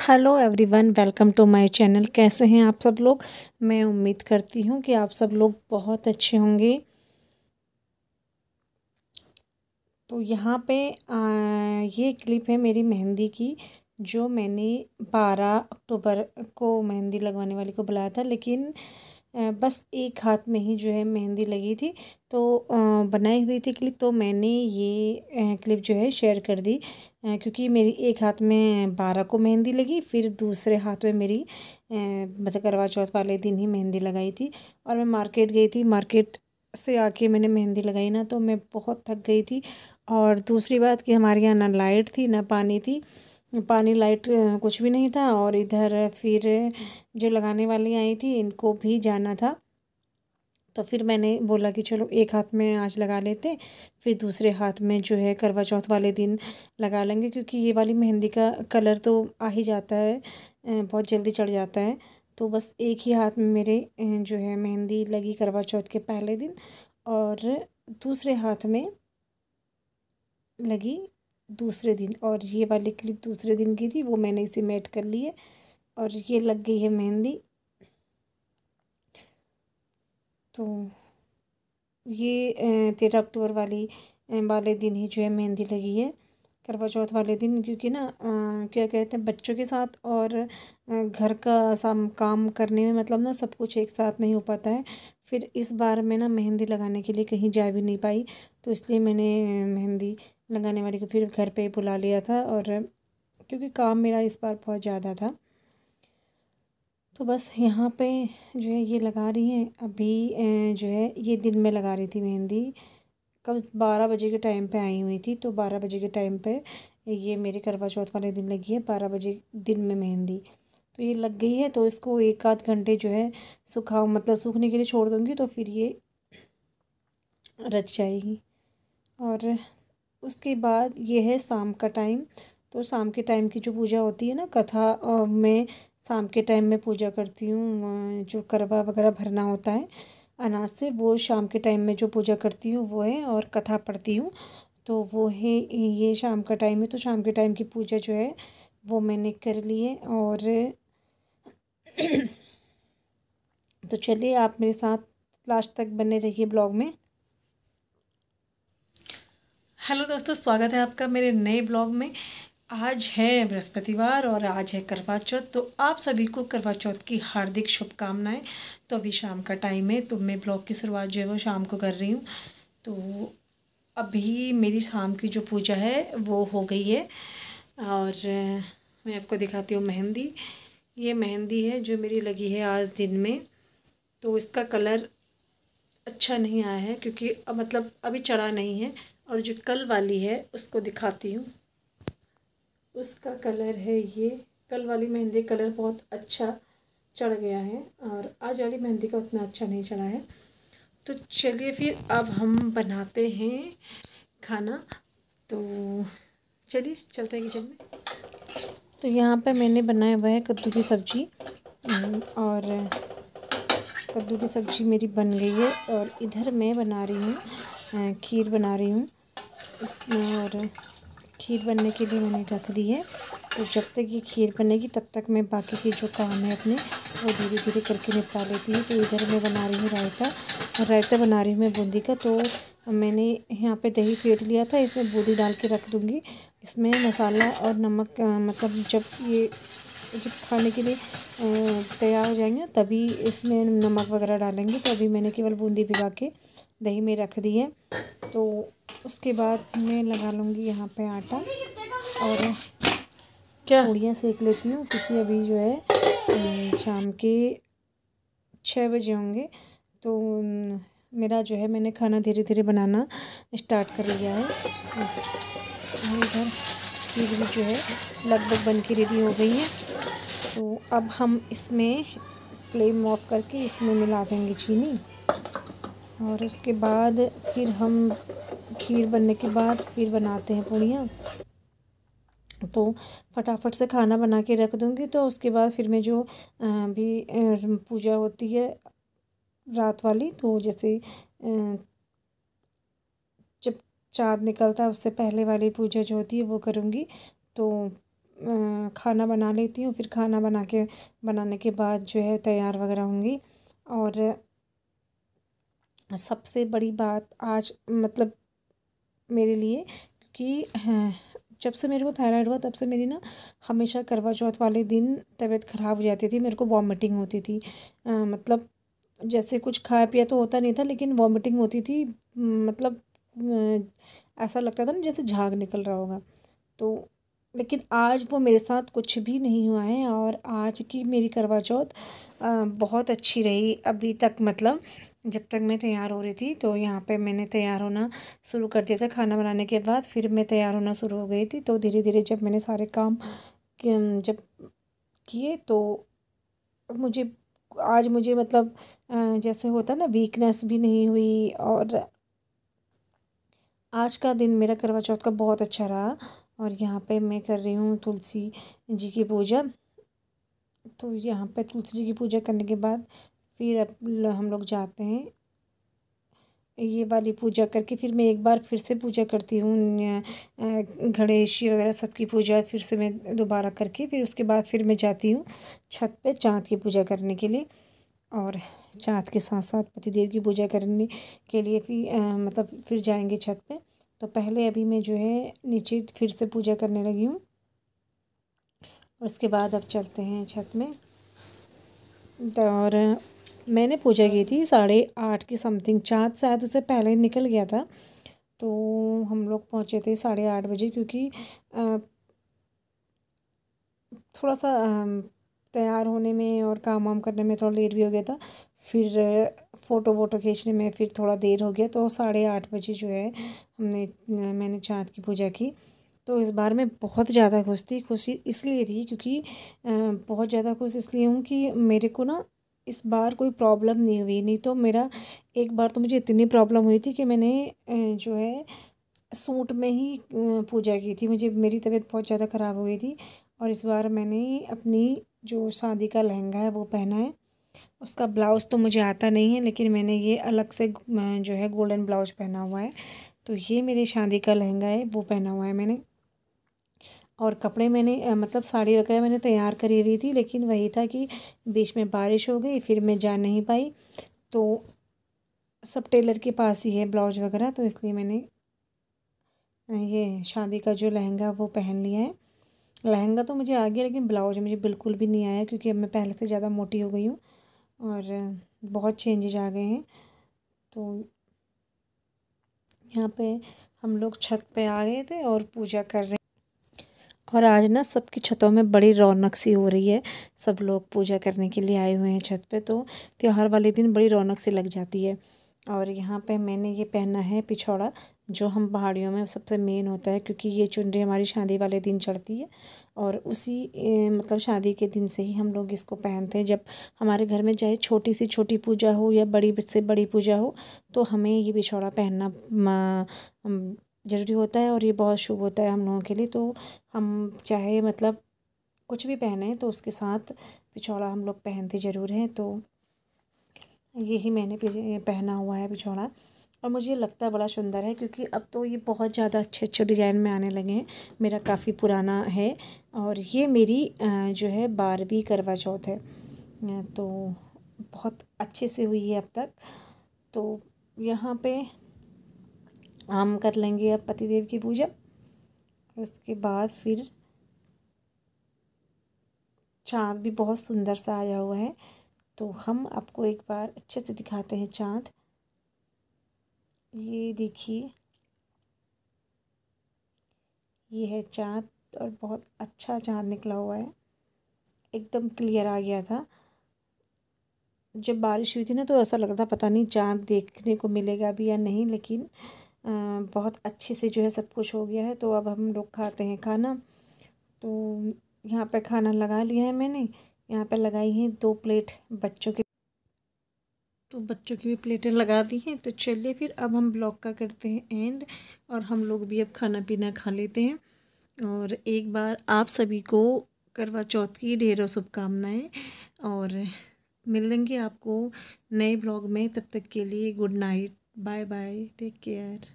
Hello everyone, welcome to my channel. कैसे हैं आप सब लोग। मैं उम्मीद करती हूँ कि आप सब लोग बहुत अच्छे होंगे। तो यहाँ पे ये क्लिप है मेरी मेहंदी की, जो मैंने 12 अक्टूबर को मेहंदी लगवाने वाली को बुलाया था, लेकिन बस एक हाथ में ही जो है मेहंदी लगी थी। तो बनाई हुई थी क्लिप, तो मैंने ये क्लिप जो है शेयर कर दी, क्योंकि मेरी एक हाथ में 12 को मेहंदी लगी, फिर दूसरे हाथ में मेरी मतलब करवा चौथ वाले दिन ही मेहंदी लगाई थी। और मैं मार्केट गई थी, मार्केट से आके मैंने मेहंदी लगाई ना, तो मैं बहुत थक गई थी। और दूसरी बात कि हमारे यहाँ ना लाइट थी ना पानी थी, पानी लाइट कुछ भी नहीं था। और इधर फिर जो लगाने वाली आई थी, इनको भी जाना था। तो फिर मैंने बोला कि चलो एक हाथ में आज लगा लेते, फिर दूसरे हाथ में जो है करवा चौथ वाले दिन लगा लेंगे, क्योंकि ये वाली मेहंदी का कलर तो आ ही जाता है, बहुत जल्दी चढ़ जाता है। तो बस एक ही हाथ में मेरे जो है मेहंदी लगी करवा चौथ के पहले दिन, और दूसरे हाथ में लगी दूसरे दिन। और ये वाली क्लिप दूसरे दिन की थी, वो मैंने इसे मेट कर ली है और ये लग गई है मेहंदी। तो ये 13 अक्टूबर वाले दिन ही जो है मेहंदी लगी है, करवा चौथ वाले दिन। क्योंकि ना क्या कहते हैं, बच्चों के साथ और घर का काम करने में मतलब ना सब कुछ एक साथ नहीं हो पाता है। फिर इस बार मैं ना मेहंदी लगाने के लिए कहीं जा भी नहीं पाई, तो इसलिए मैंने मेहंदी लगाने वाली को फिर घर पे बुला लिया था। और क्योंकि काम मेरा इस बार बहुत ज़्यादा था, तो बस यहाँ पे जो है ये लगा रही हैं अभी। जो है ये दिन में लगा रही थी मेहंदी, कब 12 बजे के टाइम पे आई हुई थी। तो 12 बजे के टाइम पे ये मेरे करवा चौथ वाले दिन लगी है, 12 बजे दिन में मेहंदी। तो ये लग गई है, तो इसको एक आध घंटे जो है मतलब सूखने के लिए छोड़ दूँगी, तो फिर ये रच जाएगी। और उसके बाद ये है शाम का टाइम। तो शाम के टाइम की जो पूजा होती है ना, कथा में शाम के टाइम में पूजा करती हूँ। जो करवा वगैरह भरना होता है अनाज से, वो शाम के टाइम में जो पूजा करती हूँ वो है, और कथा पढ़ती हूँ तो वो है। ये शाम का टाइम है, तो शाम के टाइम की पूजा जो है वो मैंने कर ली है। और तो चलिए आप मेरे साथ लास्ट तक बने रहिए ब्लॉग में। हेलो दोस्तों, स्वागत है आपका मेरे नए ब्लॉग में। आज है बृहस्पतिवार और आज है करवा चौथ, तो आप सभी को करवा चौथ की हार्दिक शुभकामनाएं। तो अभी शाम का टाइम है, तो मैं ब्लॉग की शुरुआत जो है वो शाम को कर रही हूँ। तो अभी मेरी शाम की जो पूजा है वो हो गई है, और मैं आपको दिखाती हूँ मेहंदी। ये मेहंदी है जो मेरी लगी है आज दिन में। तो इसका कलर अच्छा नहीं आया है, क्योंकि मतलब अभी चढ़ा नहीं है। और जो कल वाली है उसको दिखाती हूँ, उसका कलर है ये। कल वाली मेहंदी कलर बहुत अच्छा चढ़ गया है, और आज वाली मेहंदी का उतना अच्छा नहीं चढ़ा है। तो चलिए फिर अब हम बनाते हैं खाना। तो चलिए चलते हैं किचन में। तो यहाँ पे मैंने बनाया हुआ है कद्दू की सब्ज़ी, और कद्दू की सब्ज़ी मेरी बन गई है। और इधर मैं बना रही हूँ खीर बना रही हूँ, और खीर बनने के लिए मैंने रख दी है। तो जब तक ये खीर बनेगी तब तक मैं बाकी के जो काम है अपने वो धीरे धीरे करके निपटा लेती हूँ। तो इधर मैं बना रही हूँ रायता, और रायता बना रही हूँ मैं बूंदी का। तो मैंने यहाँ पे दही फेंट लिया था, इसमें बूंदी डाल के रख दूँगी। इसमें मसाला और नमक मतलब जब खाने के लिए तैयार हो जाएंगे तभी इसमें नमक वगैरह डालेंगे। तो अभी मैंने केवल बूंदी भिगा के दही में रख दी है। तो उसके बाद मैं लगा लूँगी यहाँ पे आटा, और क्या पूड़ियाँ सेक लेती हूँ, क्योंकि अभी जो है शाम के 6 बजे होंगे। तो मेरा जो है मैंने खाना धीरे धीरे बनाना स्टार्ट कर लिया है। और इधर खीर भी जो है लगभग बन के रेडी हो गई है। तो अब हम इसमें फ्लेम ऑफ करके इसमें मिला देंगे चीनी, और उसके बाद फिर हम खीर बनने के बाद फिर बनाते हैं पूड़ियाँ। तो फटाफट से खाना बना के रख दूँगी, तो उसके बाद फिर मैं जो भी पूजा होती है रात वाली, तो जैसे जब चाँद निकलता है उससे पहले वाली पूजा जो होती है वो करूँगी। तो खाना बना लेती हूँ, फिर खाना बनाने के बाद जो है तैयार वगैरह होंगी। और सबसे बड़ी बात आज मतलब मेरे लिए, क्योंकि हाँ, जब से मेरे को थायराइड हुआ तब से मेरी ना हमेशा करवा चौथ वाले दिन तबीयत ख़राब हो जाती थी, मेरे को वॉमिटिंग होती थी। मतलब जैसे कुछ खाया पिया तो होता नहीं था, लेकिन वॉमिटिंग होती थी। मतलब ऐसा लगता था ना जैसे झाग निकल रहा होगा। तो लेकिन आज वो मेरे साथ कुछ भी नहीं हुआ है, और आज की मेरी करवा चौथ बहुत अच्छी रही अभी तक। मतलब जब तक मैं तैयार हो रही थी तो यहाँ पे मैंने तैयार होना शुरू कर दिया था। खाना बनाने के बाद फिर मैं तैयार होना शुरू हो गई थी। तो धीरे धीरे जब मैंने सारे काम जब किए तो मुझे आज मुझे मतलब जैसे होता ना वीकनेस भी नहीं हुई। और आज का दिन मेरा करवा चौथ का बहुत अच्छा रहा। और यहाँ पे मैं कर रही हूँ तुलसी जी की पूजा। तो यहाँ पे तुलसी जी की पूजा करने के बाद फिर अब हम लोग जाते हैं ये वाली पूजा करके, फिर मैं एक बार फिर से पूजा करती हूँ गणेश जी वगैरह सबकी पूजा फिर से मैं दोबारा करके, फिर उसके बाद फिर मैं जाती हूँ छत पे चाँद की पूजा करने के लिए। और चाँद के साथ साथ पतिदेव की पूजा करने के लिए फिर मतलब फिर जाएंगे छत पे। तो पहले अभी मैं जो है नीचे फिर से पूजा करने लगी हूँ, और उसके बाद अब चलते हैं छत में। और मैंने पूजा की थी 8:30 की समथिंग, चाँद शायद उससे पहले निकल गया था। तो हम लोग पहुँचे थे 8:30 बजे, क्योंकि थोड़ा सा तैयार होने में और काम वाम करने में थोड़ा लेट भी हो गया था। फिर फ़ोटो वोटो खींचने में फिर थोड़ा देर हो गया। तो 8:30 बजे जो है मैंने चाँद की पूजा की। तो इस बार मैं बहुत ज़्यादा खुश थी। खुशी इसलिए थी क्योंकि बहुत ज़्यादा खुश इसलिए हूँ कि मेरे को ना इस बार कोई प्रॉब्लम नहीं हुई। नहीं तो मेरा एक बार तो मुझे इतनी प्रॉब्लम हुई थी कि मैंने जो है सूट में ही पूजा की थी। मुझे मेरी तबीयत बहुत ज़्यादा ख़राब हो गई थी। और इस बार मैंने अपनी जो शादी का लहंगा है वो पहना है। उसका ब्लाउज़ तो मुझे आता नहीं है, लेकिन मैंने ये अलग से जो है गोल्डन ब्लाउज पहना हुआ है। तो ये मेरी शादी का लहंगा है, वो पहना हुआ है मैंने। और कपड़े मैंने मतलब साड़ी वगैरह मैंने तैयार करी हुई थी, लेकिन वही था कि बीच में बारिश हो गई, फिर मैं जा नहीं पाई। तो सब टेलर के पास ही है ब्लाउज वगैरह, तो इसलिए मैंने ये शादी का जो लहंगा वो पहन लिया है। लहंगा तो मुझे आ गया, लेकिन ब्लाउज मुझे बिल्कुल भी नहीं आया, क्योंकि अब मैं पहले से ज़्यादा मोटी हो गई हूँ और बहुत चेंजेज आ गए हैं। तो यहाँ पे हम लोग छत पे आ गए थे और पूजा कर रहे हैं। और आज ना सबकी छतों में बड़ी रौनक सी हो रही है। सब लोग पूजा करने के लिए आए हुए हैं छत पे, तो त्योहार वाले दिन बड़ी रौनक सी लग जाती है। और यहाँ पे मैंने ये पहना है पिछौड़ा, जो हम पहाड़ियों में सबसे मेन होता है, क्योंकि ये चुनरी हमारी शादी वाले दिन चढ़ती है। और उसी मतलब शादी के दिन से ही हम लोग इसको पहनते हैं। जब हमारे घर में चाहे छोटी से छोटी पूजा हो या बड़ी से बड़ी पूजा हो, तो हमें ये पिछौड़ा पहनना ज़रूरी होता है। और ये बहुत शुभ होता है हम लोगों के लिए। तो हम चाहे मतलब कुछ भी पहने तो उसके साथ पिछौड़ा हम लोग पहनते ज़रूर हैं। तो यही मैंने पहना हुआ है पिछौड़ा, और मुझे लगता है बड़ा सुंदर है, क्योंकि अब तो ये बहुत ज़्यादा अच्छे अच्छे डिज़ाइन में आने लगे हैं। मेरा काफ़ी पुराना है, और ये मेरी जो है 12वीं करवा चौथ है। तो बहुत अच्छे से हुई है अब तक। तो यहाँ पे हम कर लेंगे अब पतिदेव की पूजा, और उसके बाद फिर चाँद भी बहुत सुंदर सा आया हुआ है। तो हम आपको एक बार अच्छे से दिखाते हैं चाँद। ये देखिए, ये है चाँद, और बहुत अच्छा चाँद निकला हुआ है, एकदम क्लियर आ गया था। जब बारिश हुई थी ना तो ऐसा लग रहा था पता नहीं चाँद देखने को मिलेगा भी या नहीं, लेकिन बहुत अच्छे से जो है सब कुछ हो गया है। तो अब हम लोग खाते हैं खाना। तो यहाँ पे खाना लगा लिया है मैंने। यहाँ पे लगाई हैं 2 प्लेट बच्चों की, तो बच्चों की भी प्लेटें लगा दी हैं। तो चलिए फिर अब हम ब्लॉग का करते हैं एंड, और हम लोग भी अब खाना पीना खा लेते हैं। और एक बार आप सभी को करवा चौथ की ढेरों शुभकामनाएं, और मिलेंगे आपको नए ब्लॉग में। तब तक के लिए good night, bye bye, take care.